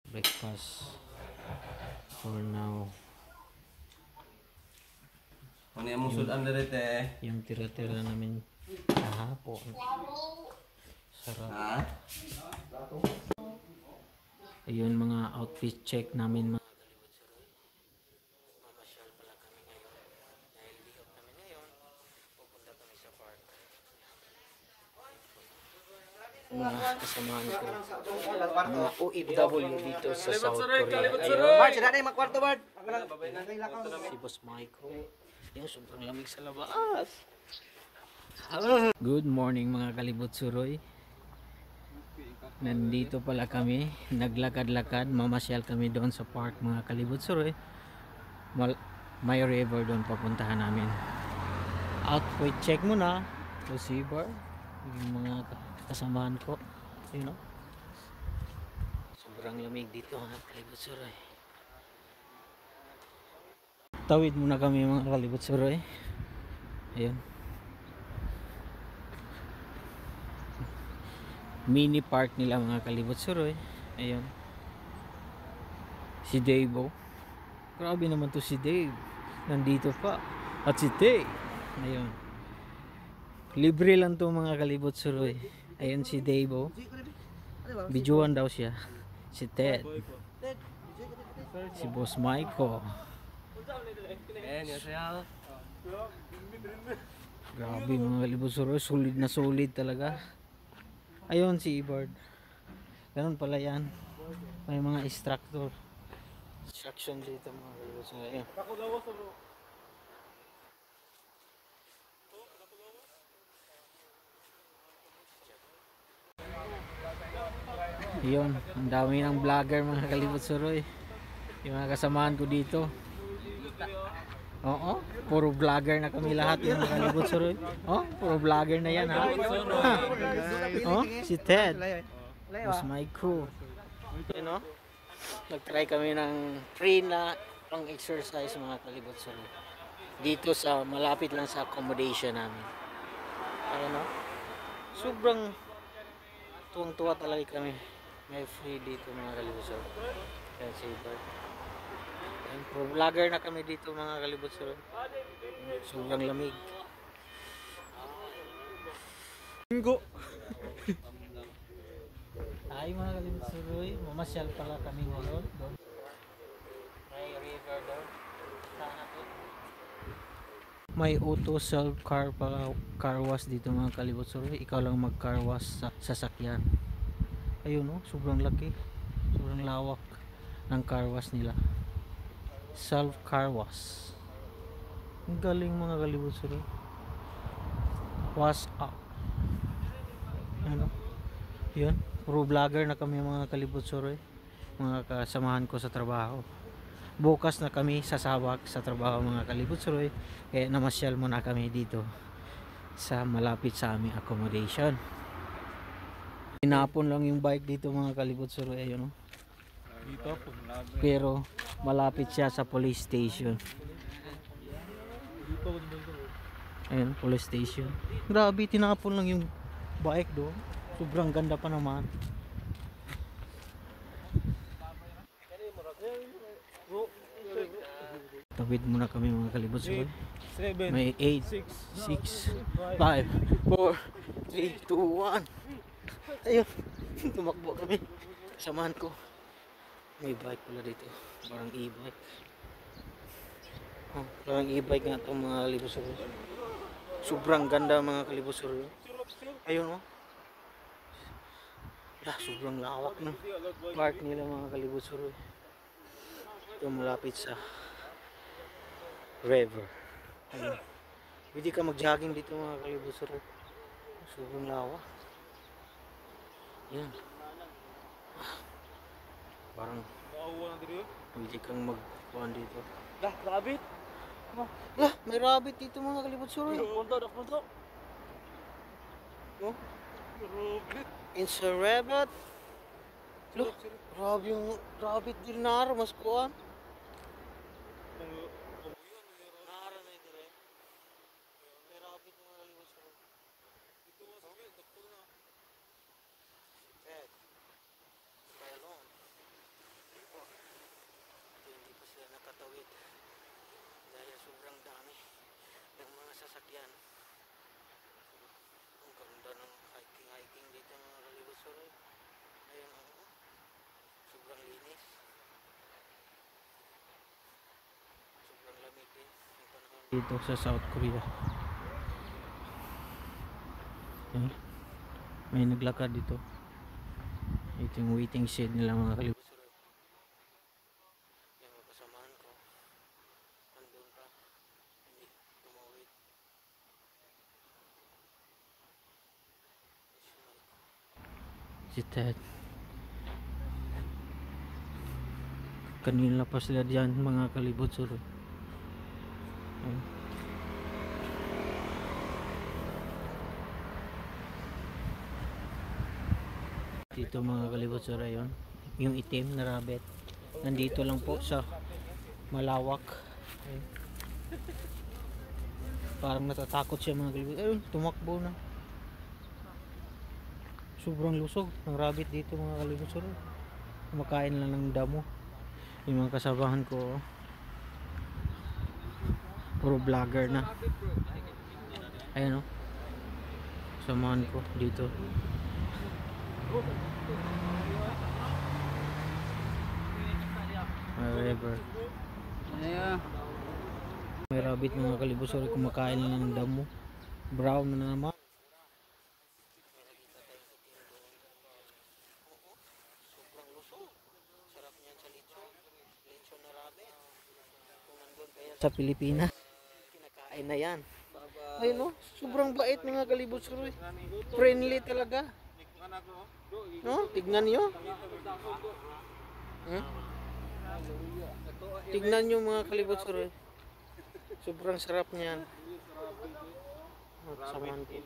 breakfast for now. Ano yung musudan na rin eh? Yung tira-tira namin kahapon. Sarap. Ha? Ayun mga outfit check namin mga kalibot suroy. Mamasyal pala kami ngayon. Dahil day off namin ngayon, pupunta kami sa park. Mga kasamahan ko, mga OFW dito sa South Korea. Bart, sila na yung magkwarto, Bart. Si Boss Michael. Yung sobrang lamig sa labas. Good morning mga kalibot suroy. Nandito pala kami, naglakad-lakad, mamasyal kami doon sa park mga kalibot suroy. May river doon papuntahan namin. Outfit check muna. To see bar, yung mga kasamahan ko, you know. Sobrang lamig dito mga kalibot suroy. Tawid muna kami mga kalibot suroy. Ayun. Mini park nila mga kalibot suroy. Ayun. Si Dave. Grabe naman to si Dave. Nandito pa. At si Tay. Ayun. Libre lang to mga kalibot suroy. Ayun si Dave. Bijuan daw siya. Si Ted. Si Boss Michael. Ayan, yun siya. Grabe mga kalibot suroy. Solid na solid talaga. Ayun si Ibard. Ganun pala yan. May mga instructor. Instruction dito mga kalibot suroy. Ayun. Yun, ang dami ng vlogger mga kalibot suroy. Yung mga kasamahan ko dito. Oo, puro vlogger na kami lahat yung mga kalibot suroy. Oh, puro vlogger na yan ha. Oh, si Ted. Boss Michael. You know, nag-try kami ng free na pang exercise mga kalibot suroy. Dito sa malapit lang sa accommodation namin. Ayun no. Sobrang tuwang-tuwa talaga kami. May free dito mga kalibot suroy. Yan si Bert. Yan, pro vlogger na kami dito mga kalibot suroy. Sobrang lamig. Bingo. Ay mga kalibot suroy, mamasyal pala kami ngayon doon. May river doon. Sana to. May auto self car wash dito mga kalibot suroy. Ikaw lang mag car wash sa sasakyan. Ayun oh, sobrang laki. Sobrang lawak ng car wash nila. Self car wash. Ang galing mga kalibot suroy. Wash up. Ano? Yun. Puro vlogger na kami mga kalibot suroy. Mga kasamahan ko sa trabaho. Bukas na kami sasabak sa trabaho mga kalibot suroy. Kaya namasyal muna kami dito sa malapit sa aming accommodation. Tinapon lang yung bike dito mga kalibot suroy. Ayun oh. Pero malapit siya sa police station. Ayun, police station. Grabe, tinapon lang yung bike doon. Sobrang ganda pa naman. Tawid muna kami mga kalibot suroy. May 8, 6, 5, 4, 3, 2, 1. Ayun, tumakbo kami. Samahan ko. May bike pala dito. Parang e-bike. Oh, parang e-bike nga itong mga kalibot suroy. Sobrang ganda mga kalibot suroy. Ayun oh. Sobrang lawak ng park nila mga kalibot suroy. Ito malapit sa river. Ayun. Pwede ka mag-jogging dito mga kalibot suroy. Sobrang lawak. Yan. Parang pwede kang mag-kuhan dito. Dah, rabbit. Lah, may rabbit dito mga kalibot suroy. Punta. Oh, Rabbit. it's a rabbit. Look, grabe yung rabbit din na mas kuhan. sasakyan. Ang ganda ng hiking dito mga kalibusur. Ayun, sobrang linis. Sobrang lamig din yung panahon dito sa South Korea. Ayun, may naglakad dito. Ito yung waiting shed nila mga kalibusur. Yung mga kasamahan ko andun pa, hindi tumawid. Si Ted, kanina pa sila dyan mga kalibusur. Ayun. Dito mga kalibusur, ayun yung itim na rabbit, nandito lang po sa malawak. Ayun. Parang natatakot siya mga kalibusur. Ayun, tumakbo na. Sobrang lusog ng rabbit dito mga kalibusur. Kumakain lang ng damo. Yung mga kasabahan ko puro vlogger na. Ayun, samahan ko dito. River. May rabbit mga kalibusor, kumakain lang ng damo. Brown na naman. Sobrang lusog. Sarap niyan sa lechon. Lechon na rabbit. Kung nandun kaya sa Pilipinas, kinakain na yan. Ayun, no? Sobrang bait mga kalibusor. Friendly talaga. No? Tignan nyo. Tignan nyo mga kalibusor. Sobrang sarap niyan. Samahan ko.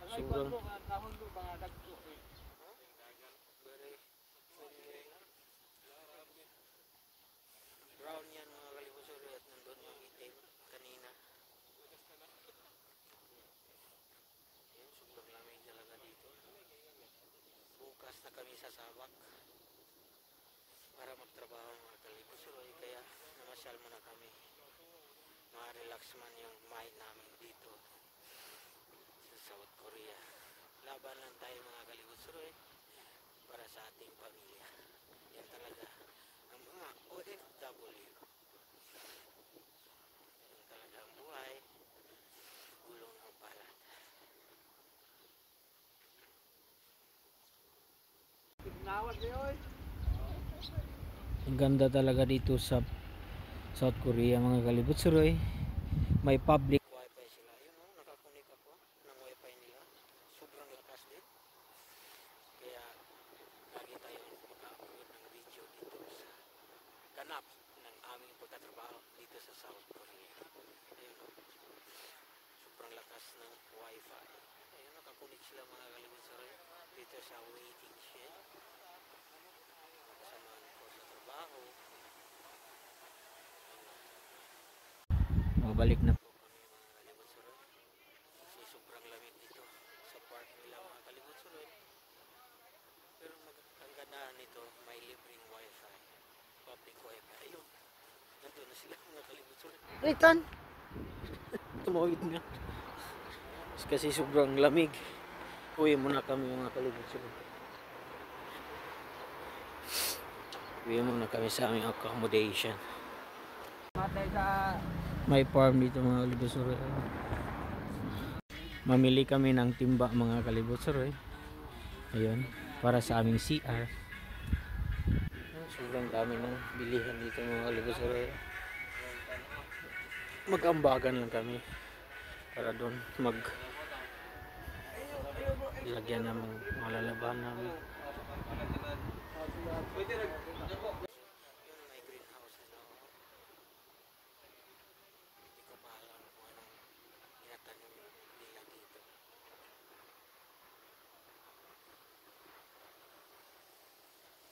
Sobrang brown yan mga kalibusor. At nandun yung itim kanina. Yan, sobrang lamig talaga dito. Bukas na kami sasabak para magtrabaho mga kalibusor. Kaya namasyal muna kami. Ma-relax man yung mind namin dito sa South Korea. Laban lang tayo mga kalibusor para sa ating pamilya. Yan talaga ang mga OFW. Yan talaga ang buhay. Gulong ng palad. Ang ganda talaga dito sa South Korea mga kalibusor. May public wifi sila. Yun, nakakunik ako ng wifi nila. Sobrang lakas din. Kaya lagi tayong maka-upload ng video dito sa ganap ng aming pagtatrabaho dito sa South Korea. Ayun, sobrang lakas ng wifi. Ayun, nakakunik sila mga kalibusor dito sa waiting shed. Kasamahan ko sa trabaho. Balik na po kami mga kalibusor. Kasi sobrang lamig dito sa park nila mga kalibusor. Pero ang ganda nito, may libreng wifi, public wifi. Ayun, nandun na sila mga kalibusor. Ritan! Tumawid nga. Kasi sobrang lamig. Uwi muna kami mga kalibusor. Uwi muna kami sa aming accommodation. May farm dito mga kalibusor. Mamili kami ng timba mga kalibusor. Ayun, para sa aming CR. Sobrang dami ng bilihan dito mga kalibusor. Mag-ambagan lang kami para doon lagyan namin mga lalaban namin.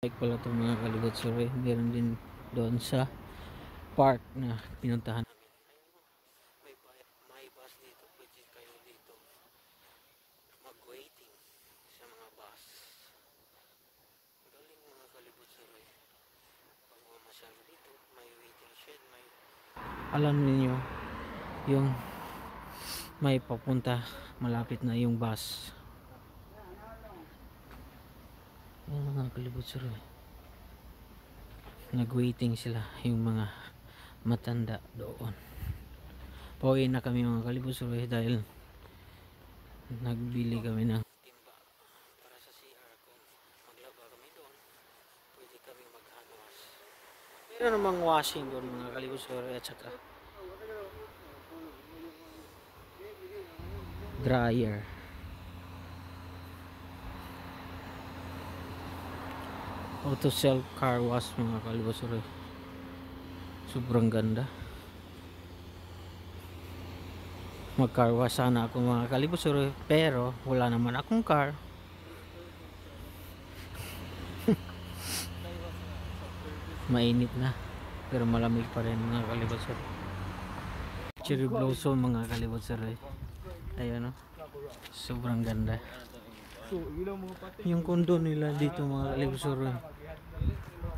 Like pala itong mga kalibusor. Meron din doon sa park na pinuntahan namin. May bus dito. Pwede kayo dito mag-waiting sa mga bus. Galing mga kalibusor. Pag mamasyal dito, may waiting shed. Alam niyo yung may papunta, malapit na yung bus. Yung mga kalibutsuro, nag-waiting sila yung mga matanda doon. Pauwi na kami mga kalibutsuro dahil nagbili kami ng timba para sa CR. Kung maglaba kami doon, pwede kami mag-hand wash. Meron namang washing doon mga kalibutsuro at saka dryer. Auto self car wash mga kalibutsuro. Sobrang ganda. Mag-car wash sana ako mga kalibutsuro, pero wala naman akong car. Mainit na, pero malamig pa rin mga kalibutsuro. Cherry blossom mga kalibutsuro. Ayun, no? Sobrang ganda. Yung kondo nila dito mga kalibutsuro,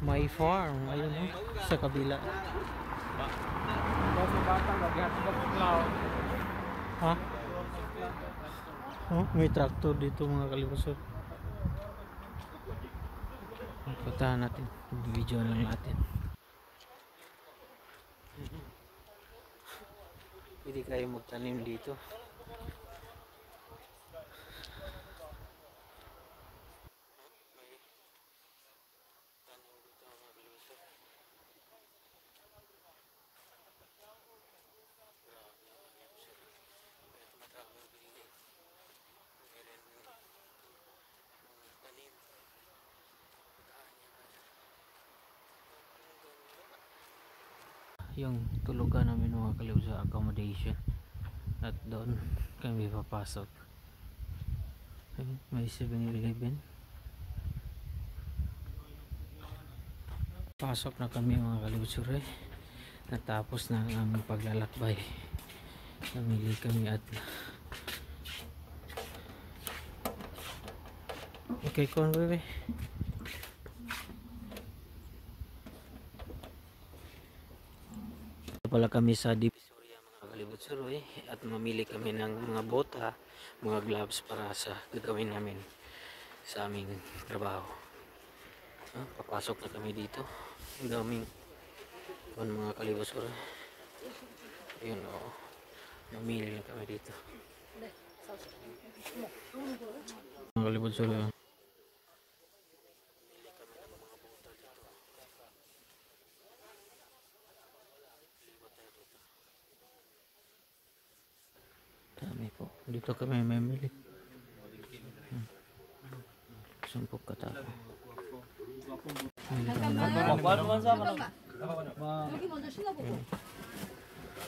may farm. Ayun, no? Sa kabila. Ha? Oh, may tractor dito mga kalibutsuro. Puntahan natin, video lang natin. Pwede kayo magtanim dito. Yung tulugan namin mga kalibutsuro sa accommodation, at doon kami papasok. Ayun, may 7-Eleven. Pasok na kami mga kalibutsuro. Natapos na ang aming paglalakbay. Namili kami at okay, konwe. Pala kami sa Divisoria mga kalibutsuro at mamili kami ng mga bota, mga gloves para sa gagawin namin sa aming trabaho. Papasok na kami dito. Ang daming mga kalibutsuro. Ayun, o. Mamili na kami dito. Mga kalibutsuro. Dami po. Dito kami mamili. Sumpok katao.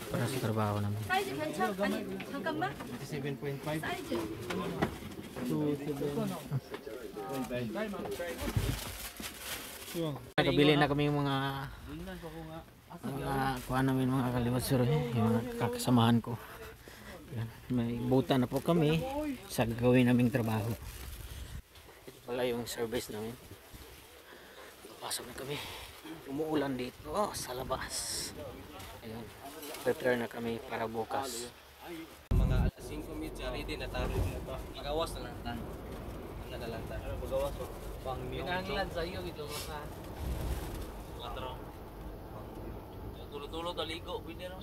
Para sa trabaho namin. 사이즈 괜찮? 아니 잠깐만. 7.5. 사이즈. Nakabili na kami yung mga kuha namin mga kalibutsuro, yung mga kakasamahan ko. Yan. May buta na po kami sa gagawin naming trabaho. Ito pala yung service namin. Pasok na kami. Umuulan dito sa labas. Ayun. Prepare na kami para bukas. Mga alas 5:30 ready na tayo. Magawas na lang tan. Ano na lang tan. Magawas o. Pang minanglan sa iyo ito sa 4. Tulo-tulo taligo pwede ra.